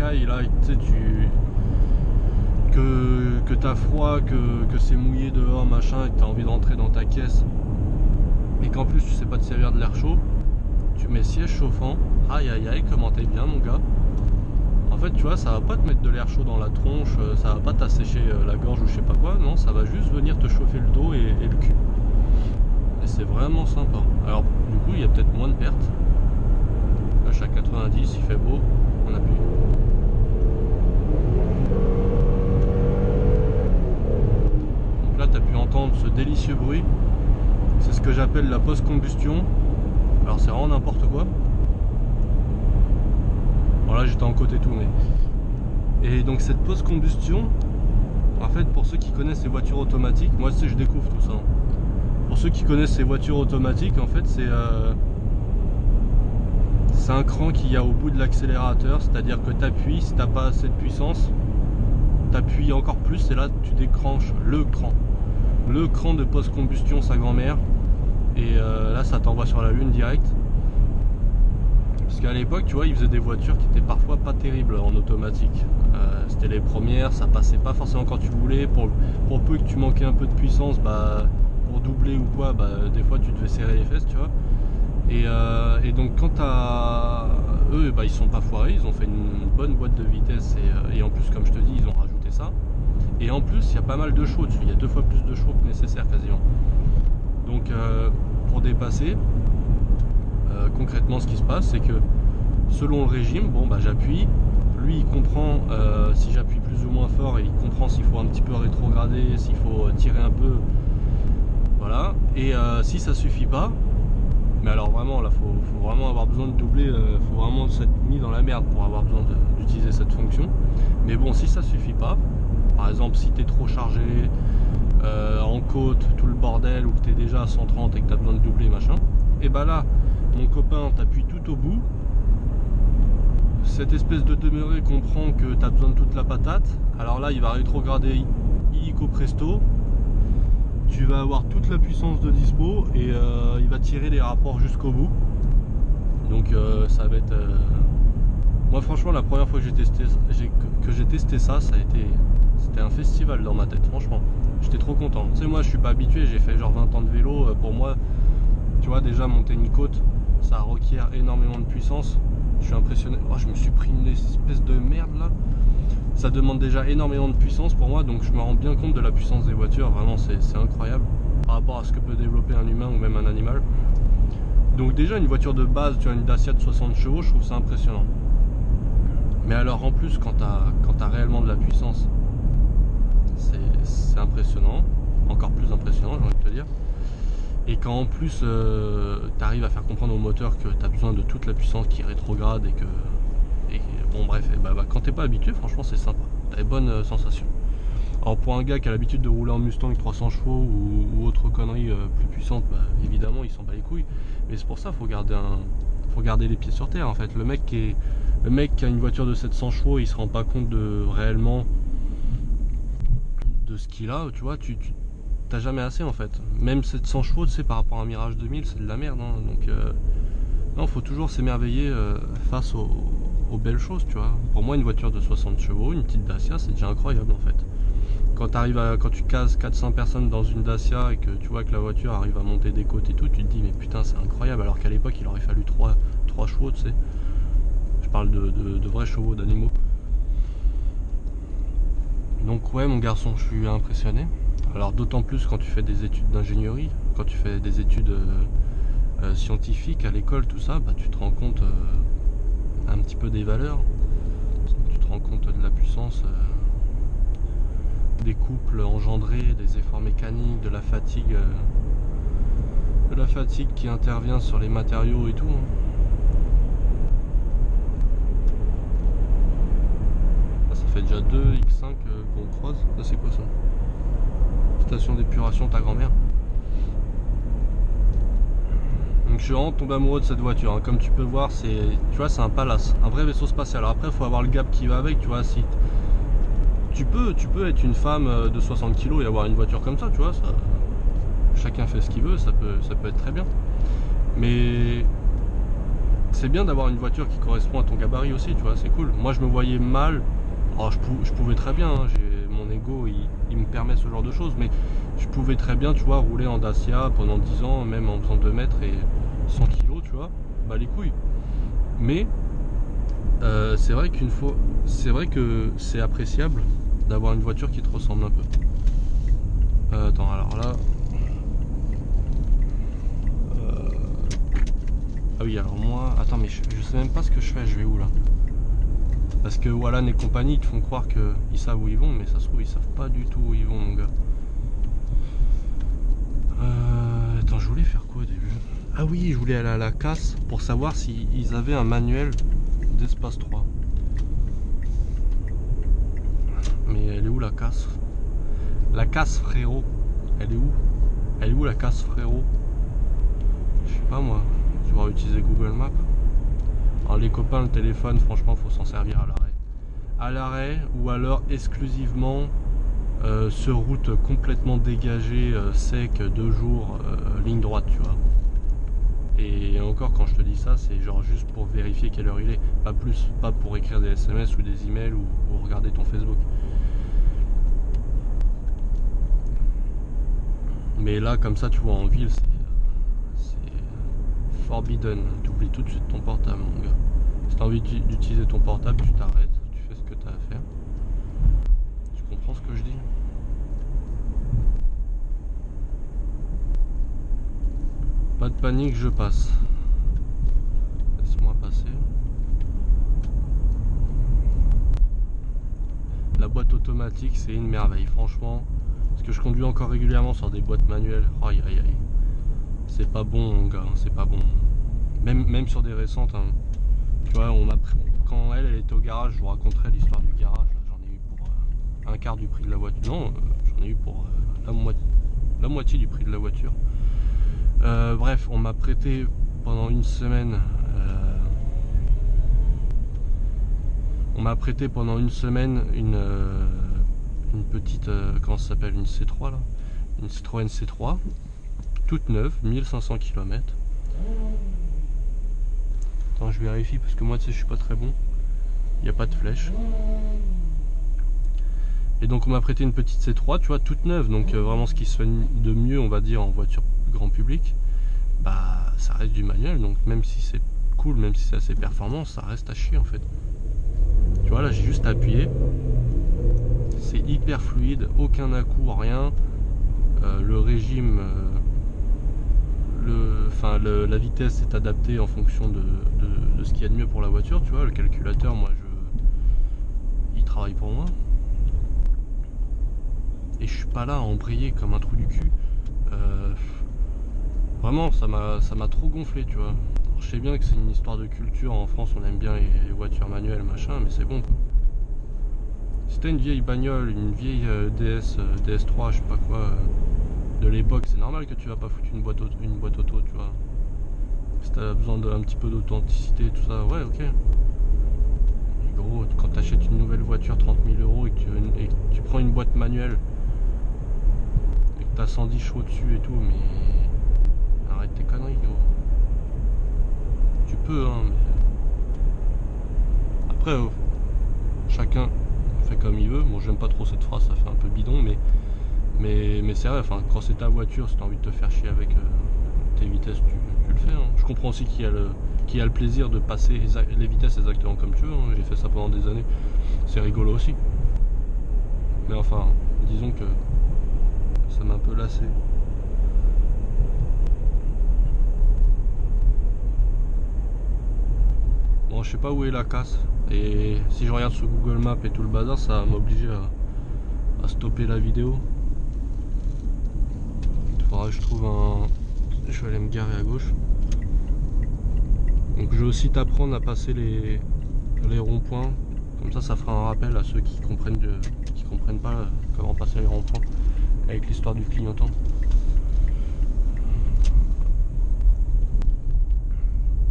racailles, là, tu sais, que t'as froid, que c'est mouillé dehors, machin, et que t'as envie de rentrer dans ta caisse, et qu'en plus tu sais pas te servir de l'air chaud, tu mets siège chauffant, aïe aïe aïe, comment t'es bien mon gars. En fait, tu vois, ça va pas te mettre de l'air chaud dans la tronche, ça va pas t'assécher la gorge ou je sais pas quoi, non, ça va juste venir te chauffer le dos et le cul. Et c'est vraiment sympa. Alors, du coup, il y a peut-être moins de pertes. Là, je suis à 90, il fait beau, on appuie. Donc là, tu as pu entendre ce délicieux bruit. C'est ce que j'appelle la post-combustion. Alors, c'est vraiment n'importe quoi. Voilà, j'étais en côté tout, mais... Et donc cette post-combustion, en fait, pour ceux qui connaissent les voitures automatiques, moi je découvre tout ça. Pour ceux qui connaissent ces voitures automatiques, en fait, c'est un cran qu'il y a au bout de l'accélérateur, c'est-à-dire que tu appuies, si tu n'as pas assez de puissance, tu appuies encore plus et là tu déclenches le cran de post-combustion, sa grand-mère, et là ça t'envoie sur la lune direct. Parce qu'à l'époque, tu vois, ils faisaient des voitures qui étaient parfois pas terribles en automatique. C'était les premières, ça passait pas forcément quand tu voulais. Pour peu que tu manquais un peu de puissance, bah, pour doubler ou quoi, bah, des fois tu devais serrer les fesses, tu vois. Et donc quand eux, bah, ils sont pas foirés, ils ont fait une bonne boîte de vitesse et en plus, comme je te dis, ils ont rajouté ça. Et en plus, il y a pas mal de chevaux dessus, il y a 2 fois plus de chevaux que nécessaire quasiment. Donc pour dépasser, concrètement, ce qui se passe, c'est que selon le régime, bon bah j'appuie, lui il comprend si j'appuie plus ou moins fort et il comprend s'il faut un petit peu rétrograder, s'il faut tirer un peu, voilà. Et si ça suffit pas, mais alors vraiment là faut vraiment avoir besoin de doubler, faut vraiment s'être mis dans la merde pour avoir besoin d'utiliser cette fonction. Mais bon, si ça suffit pas, par exemple si tu es trop chargé en côte, tout le bordel, ou que tu es déjà à 130 et que tu as besoin de doubler machin, et bah là mon copain t'appuie tout au bout. Cette espèce de demeuré comprend que tu as besoin de toute la patate. Alors là, il va rétrograder illico presto. Tu vas avoir toute la puissance de dispo et il va tirer les rapports jusqu'au bout. Donc ça va être... Moi franchement, la première fois que j'ai testé ça, c'était un festival dans ma tête, franchement. J'étais trop content. Tu sais, moi je suis pas habitué, j'ai fait genre 20 ans de vélo. Pour moi, tu vois, déjà monter une côte, ça requiert énormément de puissance. Je suis impressionné. Oh, je me suis pris une espèce de merde là. Ça demande déjà énormément de puissance pour moi, donc je me rends bien compte de la puissance des voitures. Vraiment, c'est incroyable par rapport à ce que peut développer un humain ou même un animal. Donc déjà, une voiture de base, tu as une Dacia de 60 chevaux, je trouve ça impressionnant. Mais alors en plus, quand tu as réellement de la puissance, c'est impressionnant. Encore plus impressionnant, j'ai envie de te dire. Et quand en plus tu arrives à faire comprendre au moteur que tu as besoin de toute la puissance qui rétrograde et que... bon bref, quand t'es pas habitué, franchement c'est sympa, t'as des bonnes sensations. Alors pour un gars qui a l'habitude de rouler en Mustang 300 chevaux ou autre connerie plus puissante, bah, évidemment il s'en bat les couilles. Mais c'est pour ça faut garder les pieds sur terre en fait. Le mec qui a une voiture de 700 chevaux, il se rend pas compte réellement de ce qu'il a, tu vois, t'as jamais assez en fait. Même 700 chevaux, tu sais, par rapport à un Mirage 2000, c'est de la merde, hein. Donc non, faut toujours s'émerveiller face aux belles choses, tu vois. Pour moi, une voiture de 60 chevaux, une petite Dacia, c'est déjà incroyable en fait. Quand tu cases 400 personnes dans une Dacia et que tu vois que la voiture arrive à monter des côtes et tout, tu te dis mais putain c'est incroyable, alors qu'à l'époque il aurait fallu 3 chevaux, tu sais. Je parle de vrais chevaux, d'animaux. Donc ouais mon garçon, je suis impressionné. Alors d'autant plus quand tu fais des études d'ingénierie, quand tu fais des études scientifiques à l'école, tout ça, bah, tu te rends compte un petit peu des valeurs, tu te rends compte de la puissance des couples engendrés, des efforts mécaniques, de la fatigue qui intervient sur les matériaux et tout. Là, ça fait déjà 2 X5 qu'on croise. Là c'est quoi ça? Station d'épuration ta grand-mère. Donc je suis vraiment tombé amoureux de cette voiture, hein. Comme tu peux voir, tu vois, c'est un Palace, un vrai vaisseau spatial. Alors après il faut avoir le gap qui va avec, tu vois. Si tu peux être une femme de 60 kg et avoir une voiture comme ça, tu vois, chacun fait ce qu'il veut, ça peut être très bien. Mais c'est bien d'avoir une voiture qui correspond à ton gabarit aussi, tu vois, c'est cool. Moi je me voyais mal, alors je pouvais très bien, hein, mon ego il me permet ce genre de choses, mais je pouvais très bien, tu vois, rouler en Dacia pendant 10 ans, même en faisant 2 mètres et 100 kilos, tu vois, bah les couilles. Mais c'est vrai c'est vrai que c'est appréciable d'avoir une voiture qui te ressemble un peu. Attends, alors là. Ah oui, alors moi, attends, mais je sais même pas ce que je fais, je vais où là? Parce que Wallan et compagnie, ils te font croire qu'ils savent où ils vont, mais ça se trouve, ils savent pas du tout où ils vont, mon gars. Attends, je voulais faire quoi au début? Ah oui, je voulais aller à la casse pour savoir s'ils avaient un manuel d'espace 3. Mais elle est où la casse? La casse, frérot. Elle est où? Elle est où la casse, frérot? Je sais pas moi. Tu vas utiliser Google Maps. Alors les copains, le téléphone, franchement, faut s'en servir à l'arrêt. À l'arrêt ou alors exclusivement sur route complètement dégagée, sec, 2 jours, ligne droite, tu vois. Et encore, quand je te dis ça, c'est genre juste pour vérifier quelle heure il est, pas plus, pas pour écrire des SMS ou des emails ou regarder ton Facebook. Mais là, comme ça, tu vois, en ville, c'est forbidden. Tu oublies tout de suite ton portable, mon gars. Si tu as envie d'utiliser ton portable, tu t'arrêtes, tu fais ce que tu as à faire. Tu comprends ce que je dis? Pas de panique, je passe. Laisse-moi passer. La boîte automatique, c'est une merveille, franchement. Parce que je conduis encore régulièrement sur des boîtes manuelles. Aïe aïe aïe. C'est pas bon, mon gars, c'est pas bon. Même sur des récentes. Hein. Tu vois, quand elle était au garage, je vous raconterai l'histoire du garage. J'en ai eu pour un quart du prix de la voiture. Non, j'en ai eu pour la moitié du prix de la voiture. Bref, on m'a prêté pendant une semaine. Une petite, comment ça s'appelle, une C3 là, une Citroën C3, toute neuve, 1500 km. Attends, je vérifie parce que moi, tu sais, je suis pas très bon. Il n'y a pas de flèche. Et donc on m'a prêté une petite C3, tu vois, toute neuve, donc vraiment ce qui se fait de mieux, on va dire, en voiture grand public. Bah, ça reste du manuel, donc même si c'est cool, même si c'est assez performant, ça reste à chier en fait. Tu vois, là j'ai juste appuyé. C'est hyper fluide, aucun à-coup, rien. Le régime, la vitesse est adaptée en fonction de ce qu'il y a de mieux pour la voiture. Tu vois, le calculateur, moi, il travaille pour moi. Et je suis pas là à embrayer comme un trou du cul. Vraiment, ça m'a trop gonflé, tu vois. Alors, je sais bien que c'est une histoire de culture. En France, on aime bien les voitures manuelles, machin, mais c'est bon, quoi. Si t'as une vieille bagnole, une vieille DS3, je sais pas quoi, de l'époque, c'est normal que tu vas pas foutre une boîte auto, tu vois. Si t'as besoin d'un petit peu d'authenticité et tout ça, ouais, ok. Mais gros, quand t'achètes une nouvelle voiture 30 000 € et que tu prends une boîte manuelle et que t'as 110 chevaux dessus et tout, mais arrête tes conneries, gros. Tu peux, hein, mais après, chacun fait comme il veut. Bon, j'aime pas trop cette phrase, ça fait un peu bidon, mais c'est vrai, enfin, quand c'est ta voiture, si t'as envie de te faire chier avec tes vitesses, tu le fais. Hein. Je comprends aussi qu'il y a le plaisir de passer les vitesses exactement comme tu veux. Hein. J'ai fait ça pendant des années. C'est rigolo aussi. Mais enfin, disons que ça m'a un peu lassé. Bon, je sais pas où est la casse. Et si je regarde sur Google Maps et tout le bazar, ça va m'obliger à stopper la vidéo. Il faudra que je trouve un... Je vais aller me garer à gauche. Donc je vais aussi t'apprendre à passer les ronds-points. Comme ça fera un rappel à ceux qui comprennent pas comment passer les ronds-points avec l'histoire du clignotant.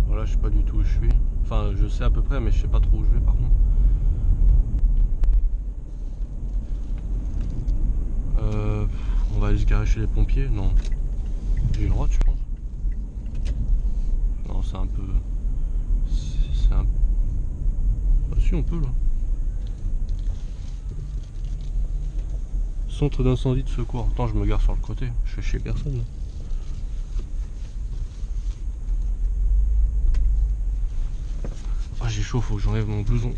Voilà, je sais pas du tout où je suis. Enfin, je sais à peu près, mais je sais pas trop où je vais par contre. On va aller se garer chez les pompiers. Non. J'ai le droit, tu penses? Non, c'est un peu... c'est un... Ah si, on peut là. Centre d'incendie de secours. Attends, je me gare sur le côté. Je fais chier personne là. Ah, j'ai chaud, faut que j'enlève mon blouson.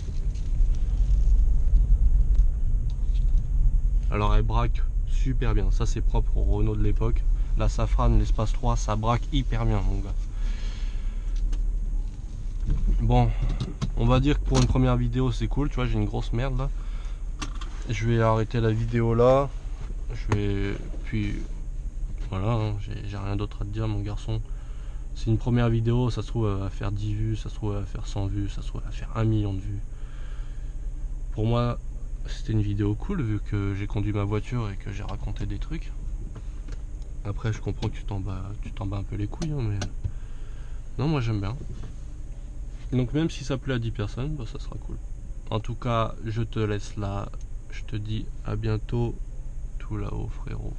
Alors elle braque super bien. Ça c'est propre au Renault de l'époque. La Safran, l'espace 3, ça braque hyper bien mon gars. Bon, on va dire que pour une première vidéo c'est cool. Tu vois, j'ai une grosse merde là. Je vais arrêter la vidéo là. Je vais... Puis... Voilà, hein, j'ai rien d'autre à te dire mon garçon. C'est une première vidéo, ça se trouve à faire 10 vues, ça se trouve à faire 100 vues, ça se trouve à faire 1 million de vues. Pour moi, c'était une vidéo cool vu que j'ai conduit ma voiture et que j'ai raconté des trucs. Après, je comprends que tu t'en bats un peu les couilles, hein, mais... Non, moi j'aime bien. Donc même si ça plaît à 10 personnes, bah, ça sera cool. En tout cas, je te laisse là. Je te dis à bientôt tout là-haut, frérot.